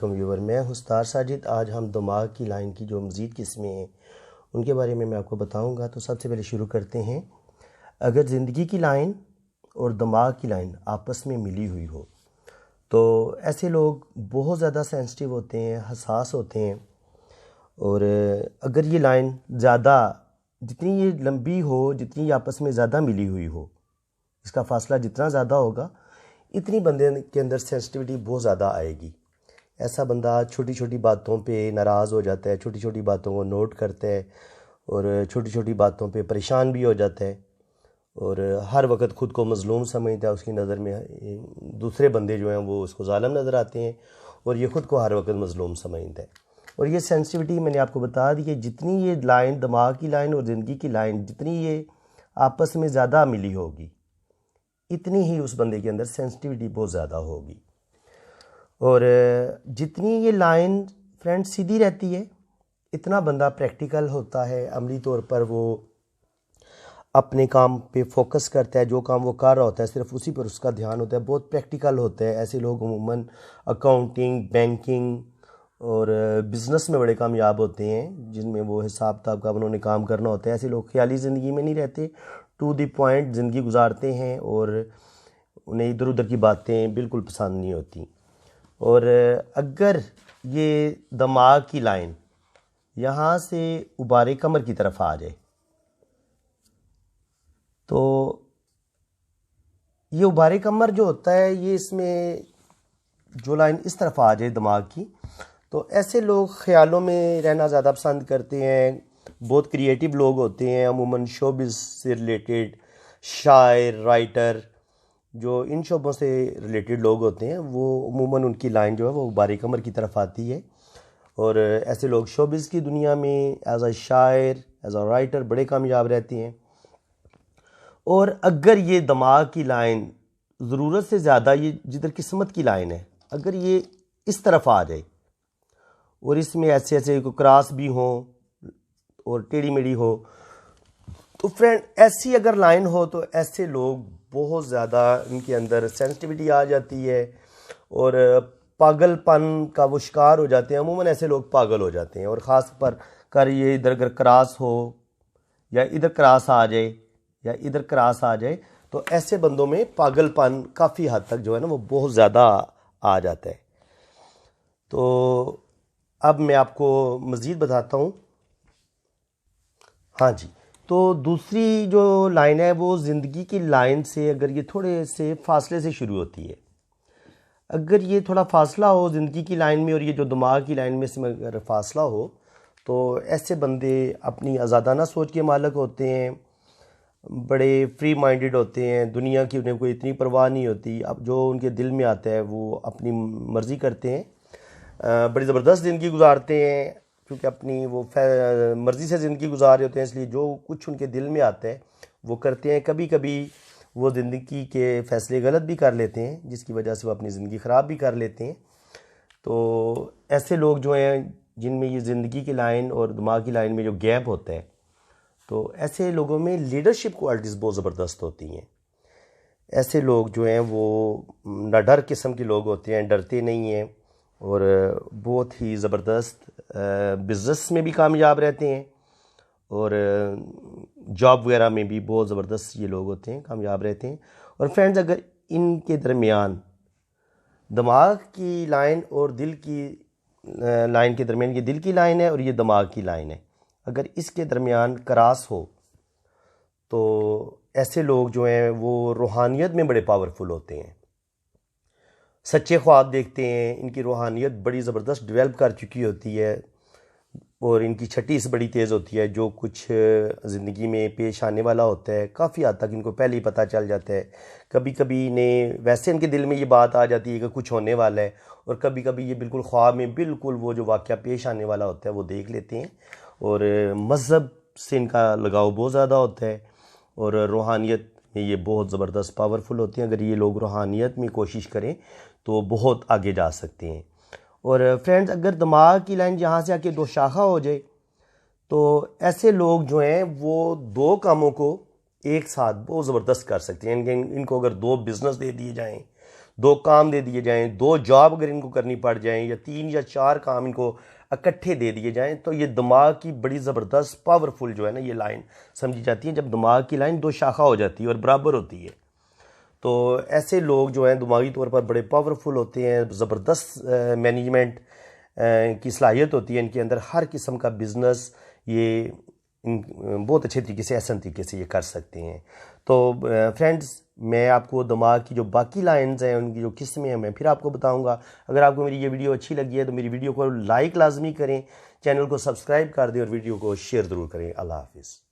ویور میں ہستار ساجد. آج ہم دماغ کی لائن کی جو مزید قسمیں ہیں ان کے بارے میں آپ کو بتاؤں گا. تو سب سے پہلے شروع کرتے ہیں. اگر زندگی کی لائن اور دماغ کی لائن آپس میں ملی ہوئی ہو تو ایسے لوگ بہت زیادہ سینسٹیو ہوتے ہیں, حساس ہوتے ہیں. اور اگر یہ لائن زیادہ, جتنی یہ لمبی ہو, جتنی یہ آپس میں زیادہ ملی ہوئی ہو, اس کا فاصلہ جتنا زیادہ ہوگا اتنی بندے کے اندر سینسٹیوٹی بہت زیادہ آئے گی. ایسا بندہ چھوٹی چھوٹی باتوں پہ ناراض ہو جاتا ہے, چھوٹی چھوٹی باتوں کو نوٹ کرتا ہے اور چھوٹی چھوٹی باتوں پہ پریشان بھی ہو جاتا ہے, اور ہر وقت خود کو مظلوم سمجھتا ہے. اس کی نظر میں دوسرے بندے جو ہیں وہ اس کو ظالم نظر آتے ہیں اور یہ خود کو ہر وقت مظلوم سمجھتا ہے. اور یہ سینسٹیوٹی میں نے آپ کو بتا دی کہ جتنی یہ لائن, دماغ کی لائن اور زندگی کی لائن, جتنی یہ آپس میں زیادہ ملی ہوگی اتنی ہی اس بندے کے اندر سینسٹیوٹی بہت زیادہ ہوگی. اور جتنی یہ لائن فرینڈ سیدھی رہتی ہے اتنا بندہ پریکٹیکل ہوتا ہے, عملی طور پر وہ اپنے کام پہ فوکس کرتا ہے, جو کام وہ کر رہا ہوتا ہے صرف اسی پر اس کا دھیان ہوتا ہے, بہت پریکٹیکل ہوتا ہے. ایسے لوگ عموماً اکاؤنٹنگ, بینکنگ اور بزنس میں بڑے کامیاب ہوتے ہیں جن میں وہ حساب کتاب کا انہوں نے کام کرنا ہوتا ہے. ایسے لوگ خیالی زندگی میں نہیں رہتے, ٹو دی پوائنٹ زندگی گزارتے ہیں اور انہیں ادھر ادھر کی باتیں بالکل پسند نہیں ہوتی. اور اگر یہ دماغ کی لائن یہاں سے ابارے کمر کی طرف آ جائے تو یہ ابارے کمر جو ہوتا ہے, یہ اس میں جو لائن اس طرف آ جائے دماغ کی, تو ایسے لوگ خیالوں میں رہنا زیادہ پسند کرتے ہیں. بہت کریٹیو لوگ ہوتے ہیں, عموماً شوبز سے ریلیٹڈ, شاعر, رائٹر, جو ان شعبوں سے ریلیٹڈ لوگ ہوتے ہیں وہ عموماً ان کی لائن جو ہے وہ ابارے کمر کی طرف آتی ہے. اور ایسے لوگ شوبز کی دنیا میں ایز اے شاعر, ایز اے رائٹر بڑے کامیاب رہتے ہیں. اور اگر یہ دماغ کی لائن ضرورت سے زیادہ, یہ جدھر قسمت کی لائن ہے, اگر یہ اس طرف آ جائے اور اس میں ایسے ایسے کوئی کراس بھی ہوں اور ٹیڑھی میڑھی ہو, تو فرینڈ ایسی اگر لائن ہو تو ایسے لوگ بہت زیادہ ان کے اندر سینسٹیوٹی آ جاتی ہے اور پاگل پن کا وہ شکار ہو جاتے ہیں. عموماً ایسے لوگ پاگل ہو جاتے ہیں, اور خاص پر کر یہ ادھر اگر کراس ہو یا ادھر کراس آ جائے یا ادھر کراس آ جائے تو ایسے بندوں میں پاگل پن کافی حد تک جو ہے نا وہ بہت زیادہ آ جاتا ہے. تو اب میں آپ کو مزید بتاتا ہوں. ہاں جی, تو دوسری جو لائن ہے وہ زندگی کی لائن سے اگر یہ تھوڑے سے فاصلے سے شروع ہوتی ہے. اگر یہ تھوڑا فاصلہ ہو زندگی کی لائن میں اور یہ جو دماغ کی لائن میں سے اگر فاصلہ ہو تو ایسے بندے اپنی آزادانہ سوچ کے مالک ہوتے ہیں, بڑے فری مائنڈڈ ہوتے ہیں, دنیا کی انہیں کوئی اتنی پرواہ نہیں ہوتی. اب جو ان کے دل میں آتا ہے وہ اپنی مرضی کرتے ہیں, بڑی زبردست زندگی گزارتے ہیں کیونکہ اپنی وہ مرضی سے زندگی گزار رہے ہوتے ہیں, اس لیے جو کچھ ان کے دل میں آتا ہے وہ کرتے ہیں. کبھی کبھی وہ زندگی کے فیصلے غلط بھی کر لیتے ہیں جس کی وجہ سے وہ اپنی زندگی خراب بھی کر لیتے ہیں. تو ایسے لوگ جو ہیں جن میں یہ زندگی کی لائن اور دماغ کی لائن میں جو گیپ ہوتا ہے, تو ایسے لوگوں میں لیڈرشپ کوالٹیز بہت زبردست ہوتی ہیں. ایسے لوگ جو ہیں وہ نہ ڈر قسم کے لوگ ہوتے ہیں, ڈرتے نہیں ہیں اور بہت ہی زبردست بزنس میں بھی کامیاب رہتے ہیں اور جاب وغیرہ میں بھی بہت زبردست یہ لوگ ہوتے ہیں, کامیاب رہتے ہیں. اور فرینڈز اگر ان کے درمیان دماغ کی لائن اور دل کی لائن کے درمیان, یہ دل کی لائن ہے اور یہ دماغ کی لائن ہے, اگر اس کے درمیان کراس ہو تو ایسے لوگ جو ہیں وہ روحانیت میں بڑے پاورفل ہوتے ہیں, سچے خواب دیکھتے ہیں, ان کی روحانیت بڑی زبردست ڈیولپ کر چکی ہوتی ہے اور ان کی چھٹی بڑی تیز ہوتی ہے. جو کچھ زندگی میں پیش آنے والا ہوتا ہے کافی حد تک ان کو پہلے ہی پتہ چل جاتا ہے. کبھی کبھی انہیں ویسے ان کے دل میں یہ بات آ جاتی ہے کہ کچھ ہونے والا ہے, اور کبھی کبھی یہ بالکل خواب میں بالکل وہ جو واقعہ پیش آنے والا ہوتا ہے وہ دیکھ لیتے ہیں. اور مذہب سے ان کا لگاؤ بہت زیادہ ہوتا ہے اور روحانیت میں یہ بہت زبردست پاورفل ہوتے ہیں. اگر یہ لوگ روحانیت میں کوشش کریں تو بہت آگے جا سکتے ہیں. اور فرینڈز اگر دماغ کی لائن یہاں سے آ کے دو شاخہ ہو جائے تو ایسے لوگ جو ہیں وہ دو کاموں کو ایک ساتھ بہت زبردست کر سکتے ہیں. ان کو اگر دو بزنس دے دیے جائیں, 2 کام دے دیے جائیں، 2 جاب اگر ان کو کرنی پڑ جائیں، یا 3 یا 4 کام ان کو اکٹھے دے دیے جائیں، تو یہ دماغ کی بڑی زبردست پاورفل جو ہے نا یہ لائن سمجھی جاتی ہے، جب دماغ کی لائن 2 شاخہ ہو جاتی ہے اور برابر ہوتی ہے۔ تو ایسے لوگ جو ہیں دماغی طور پر بڑے پاورفل ہوتے ہیں، زبردست مینجمنٹ کی صلاحیت ہوتی ہے ان کے اندر، ہر قسم کا بزنس یہ بہت اچھے طریقے سے احسن طریقے سے یہ کر سکتے ہیں۔ تو فرینڈز، میں آپ کو دماغ کی جو باقی لائنز ہیں ان کی جو قسمیں ہیں میں پھر آپ کو بتاؤں گا۔ اگر آپ کو میری یہ ویڈیو اچھی لگی ہے تو میری ویڈیو کو لائک لازمی کریں، چینل کو سبسکرائب کر دیں اور ویڈیو کو شیئر ضرور کریں۔ اللہ حافظ۔